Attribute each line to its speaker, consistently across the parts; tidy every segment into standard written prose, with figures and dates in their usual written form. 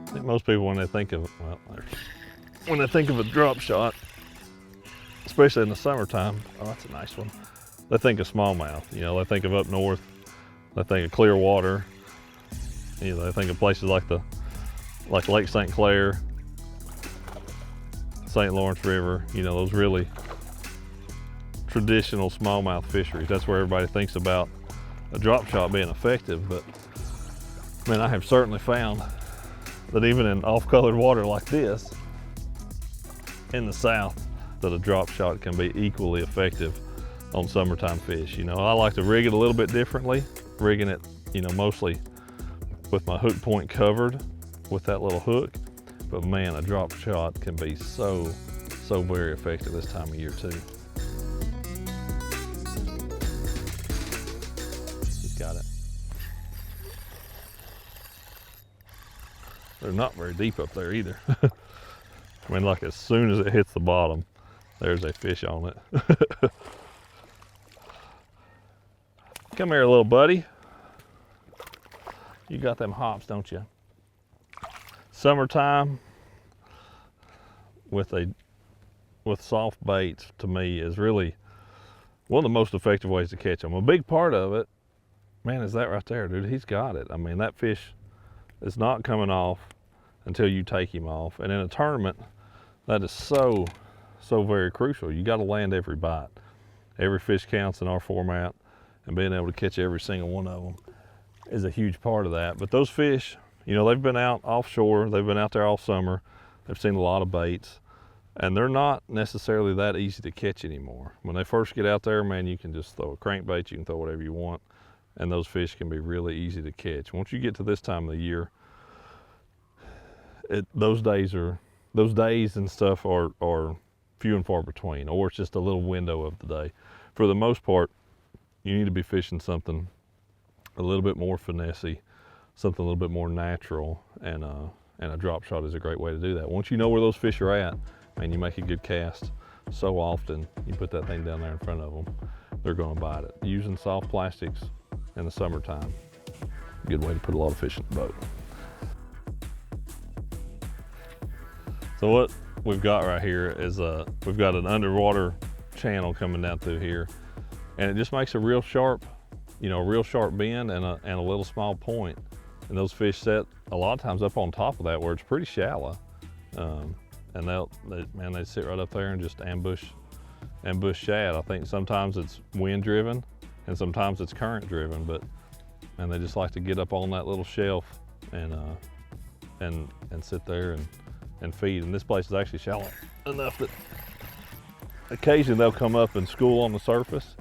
Speaker 1: I think most people, when they think of, well, when they think of a drop shot, especially in the summertime, oh, that's a nice one, they think of smallmouth. You know, they think of up north, they think of clear water. You know, they think of places like Lake St. Clair, St. Lawrence River, you know, those really traditional smallmouth fisheries. That's where everybody thinks about a drop shot being effective. But man, I have certainly found that even in off-colored water like this in the south, that a drop shot can be equally effective on summertime fish. You know, I like to rig it a little bit differently, rigging it, you know, mostly with my hook point covered with that little hook. But man, a drop shot can be so very effective this time of year too. He's got it. They're not very deep up there either. I mean, like as soon as it hits the bottom, there's a fish on it. Come here, little buddy. You got them hops, don't you? Summertime with soft baits, to me, is really one of the most effective ways to catch them. A big part of it, man, is that right there, dude. He's got it. I mean, that fish is not coming off until you take him off. And in a tournament, that is so very crucial. You got to land every bite. Every fish counts in our format, and being able to catch every single one of them is a huge part of that. But those fish, you know, they've been out offshore, they've been out there all summer, they've seen a lot of baits, and they're not necessarily that easy to catch anymore. When they first get out there, man, you can just throw a crankbait, you can throw whatever you want, and those fish can be really easy to catch. Once you get to this time of the year, those days and stuff are few and far between, or it's just a little window of the day. For the most part, you need to be fishing something a little bit more finessey, something a little bit more natural, and a drop shot is a great way to do that. Once you know where those fish are at, man, you make a good cast so often, you put that thing down there in front of them, they're gonna bite it. Using soft plastics in the summertime, good way to put a lot of fish in the boat. So what we've got right here is we've got an underwater channel coming down through here, and it just makes a real sharp, you know, a real sharp bend and a little small point. And those fish set a lot of times up on top of that where it's pretty shallow. And they sit right up there and just ambush shad. I think sometimes it's wind driven and sometimes it's current driven, but man, they just like to get up on that little shelf and sit there and feed. And this place is actually shallow enough that occasionally they'll come up and school on the surface.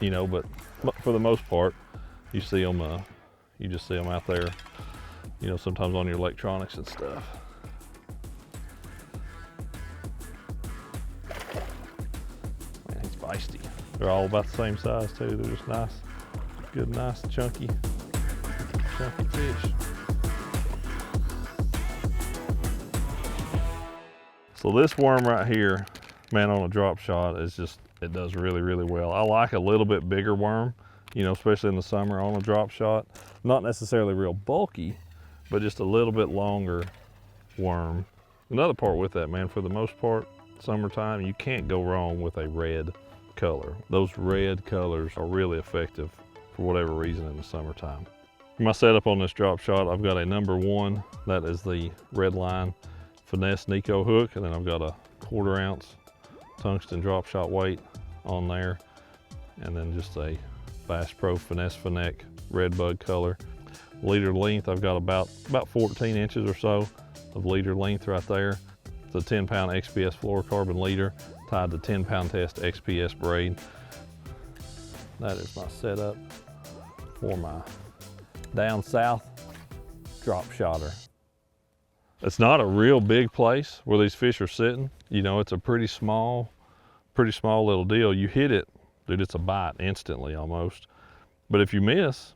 Speaker 1: You know, but for the most part, you see them, you just see them out there, you know, sometimes on your electronics and stuff. Man, he's feisty. They're all about the same size too. They're just nice, good, nice, chunky fish. So this worm right here, man, on a drop shot is just, it does really well. I like a little bit bigger worm, you know, especially in the summer on a drop shot. Not necessarily real bulky, but just a little bit longer worm. Another part with that, man, for the most part, summertime, you can't go wrong with a red color. Those red colors are really effective for whatever reason in the summertime. For my setup on this drop shot, I've got a number 1, that is the red line finesse Nico hook, and then I've got a 1/4 ounce tungsten drop shot weight on there, and then just a Bass Pro Finesse Finec red bug color. Leader length, I've got about 14 inches or so of leader length right there. It's a 10-pound XPS fluorocarbon leader tied to 10-pound test XPS braid. That is my setup for my down south drop shotter. It's not a real big place where these fish are sitting. You know, it's a pretty small little deal. You hit it, dude, it's a bite instantly almost. But if you miss,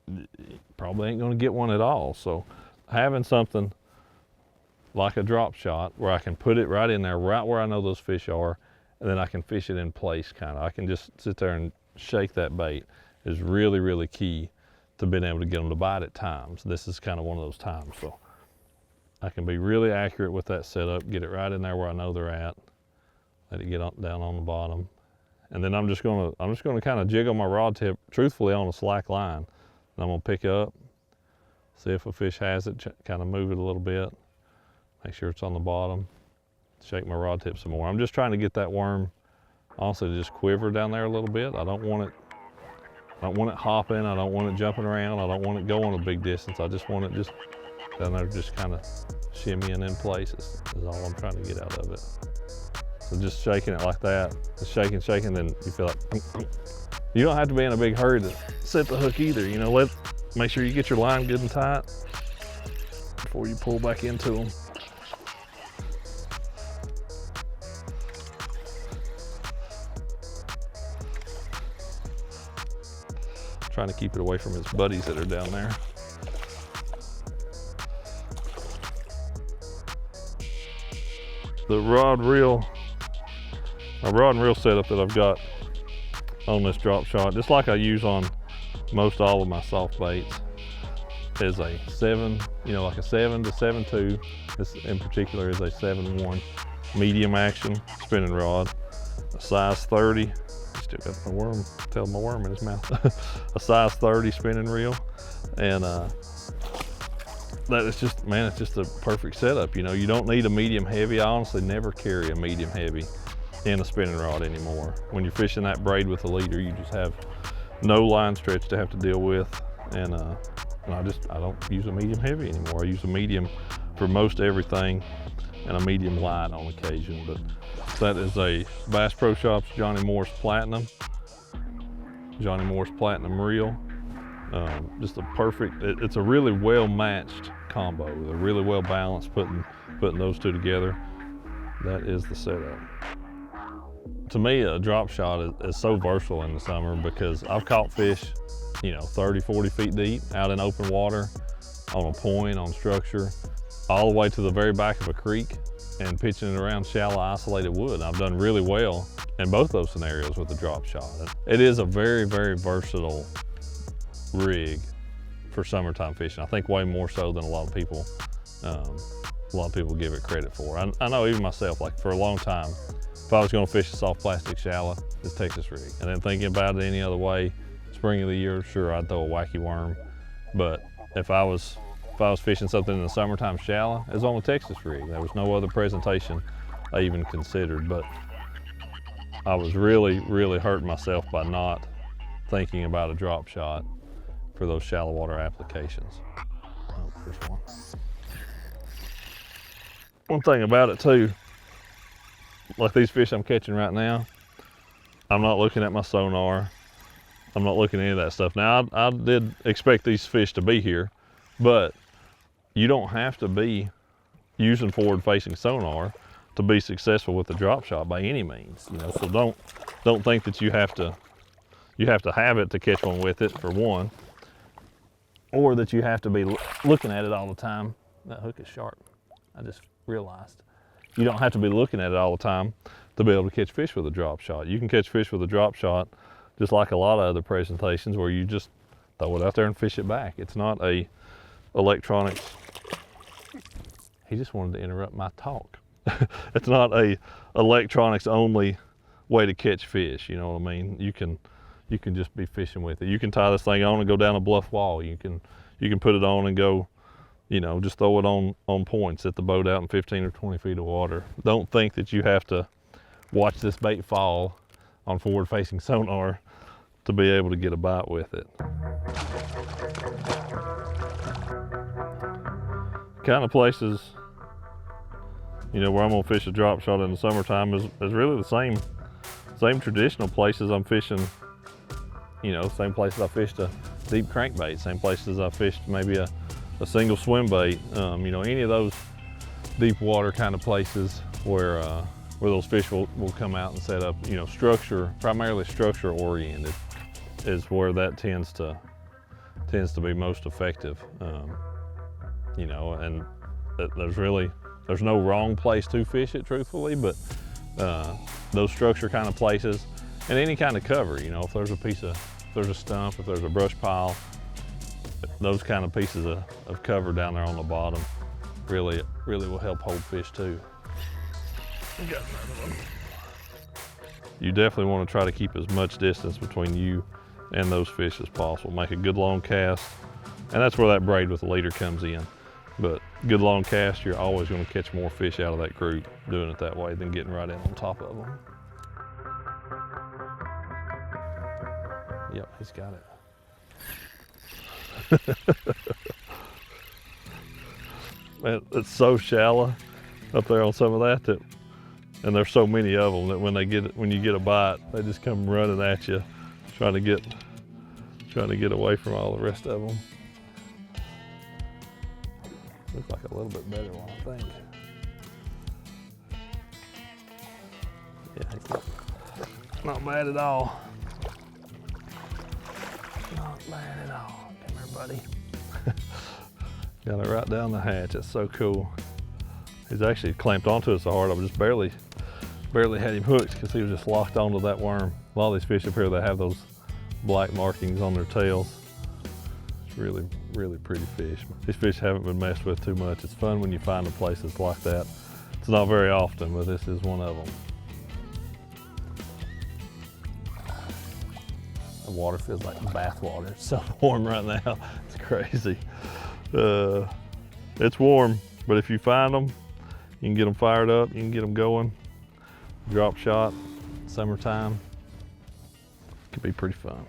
Speaker 1: you probably ain't gonna get one at all. So having something like a drop shot where I can put it right in there, right where I know those fish are, and then I can fish it in place kind of. I can just sit there and shake that bait is really key to being able to get them to bite at times. This is kind of one of those times. So I can be really accurate with that setup, get it right in there where I know they're at, let it get down on the bottom. And then I'm just gonna kind of jiggle my rod tip, truthfully, on a slack line. And I'm gonna pick up, see if a fish has it, kind of move it a little bit, make sure it's on the bottom, shake my rod tip some more. I'm just trying to get that worm, honestly, to just quiver down there a little bit. I don't want it hopping, I don't want it jumping around, I don't want it going a big distance. I just want it just down there, just kind of shimmying in places is all I'm trying to get out of it. So just shaking it like that, just shaking, then you feel like, you don't have to be in a big hurry to set the hook either. You know, make sure you get your line good and tight before you pull back into them. Trying to keep it away from his buddies that are down there. The my rod and reel setup that I've got on this drop shot, just like I use on most all of my soft baits, is a 7, like a 7 to 7.2. This in particular is a 7.1 medium action spinning rod, a size 30. Still got my worm, tail my worm in his mouth. A size 30 spinning reel, and that is just, man, it's just a perfect setup. You don't need a medium heavy. I honestly never carry a medium heavy in a spinning rod anymore. When you're fishing that braid with a leader, you just have no line stretch to have to deal with, and I don't use a medium heavy anymore. I use a medium for most everything, and a medium light on occasion. But that is a Bass Pro Shops Johnny Morris Platinum reel. Just a perfect, it's a really well matched combo. They're really well balanced, putting those two together. That is the setup. To me, a drop shot is so versatile in the summer because I've caught fish, 30, 40 feet deep out in open water, on a point, on structure, all the way to the very back of a creek and pitching it around shallow isolated wood. I've done really well in both those scenarios with the drop shot. It is a very, very versatile rig for summertime fishing. I think way more so than a lot of people give it credit for. I know even myself, like for a long time, if I was gonna fish a soft plastic shallow, it's Texas rig. And then thinking about it any other way, spring of the year, sure, I'd throw a wacky worm. But if I was fishing something in the summertime shallow, it was on the Texas rig. There was no other presentation I even considered. But I was really, really hurting myself by not thinking about a drop shot for those shallow water applications. Oh, first one. One thing about it too, like these fish I'm catching right now, I'm not looking at my sonar. I'm not looking at any of that stuff. Now, I did expect these fish to be here, but you don't have to be using forward-facing sonar to be successful with the drop shot by any means. So don't think that you have to have it to catch one with it, for one, or that you have to be looking at it all the time. That hook is sharp. I just realized. You don't have to be looking at it all the time to be able to catch fish with a drop shot. You can catch fish with a drop shot just like a lot of other presentations where you just throw it out there and fish it back. It's not a electronics. He just wanted to interrupt my talk. It's not a electronics only way to catch fish, you know what I mean? You can just be fishing with it. You can tie this thing on and go down a bluff wall. You can put it on and go, just throw it on points, set the boat out in 15 or 20 feet of water. Don't think that you have to watch this bait fall on forward-facing sonar to be able to get a bite with it. Kind of places, where I'm gonna fish a drop shot in the summertime is really the same traditional places I'm fishing. Same places I fished a deep crankbait, same places I fished maybe a single swim bait. Any of those deep water kind of places where those fish will come out and set up. Primarily structure oriented is where that tends to be most effective. And there's no wrong place to fish it, truthfully, but those structure kind of places and any kind of cover, if there's a stump, if there's a brush pile, those kind of pieces of cover down there on the bottom really will help hold fish too. We got another one. You definitely want to try to keep as much distance between you and those fish as possible. Make a good long cast, and that's where that braid with the leader comes in. But good long cast, you're always going to catch more fish out of that group doing it that way than getting right in on top of them. Yep, he's got it. Man, it's so shallow up there on some of that, and there's so many of them that when you get a bite, they just come running at you, trying to get away from all the rest of them. Looks like a little bit better one, I think. Yeah, he's not bad at all. Not bad at all. Come here, buddy. Got it right down the hatch. That's so cool. He's actually clamped onto it so hard I just barely had him hooked because he was just locked onto that worm. A lot of these fish up here, they have those black markings on their tails. It's really, really pretty fish. These fish haven't been messed with too much. It's fun when you find a place that's like that. It's not very often, but this is one of them. The water feels like bath water. It's so warm right now. It's crazy. It's warm, but if you find them, you can get them fired up, you can get them going. Drop shot, summertime, could be pretty fun.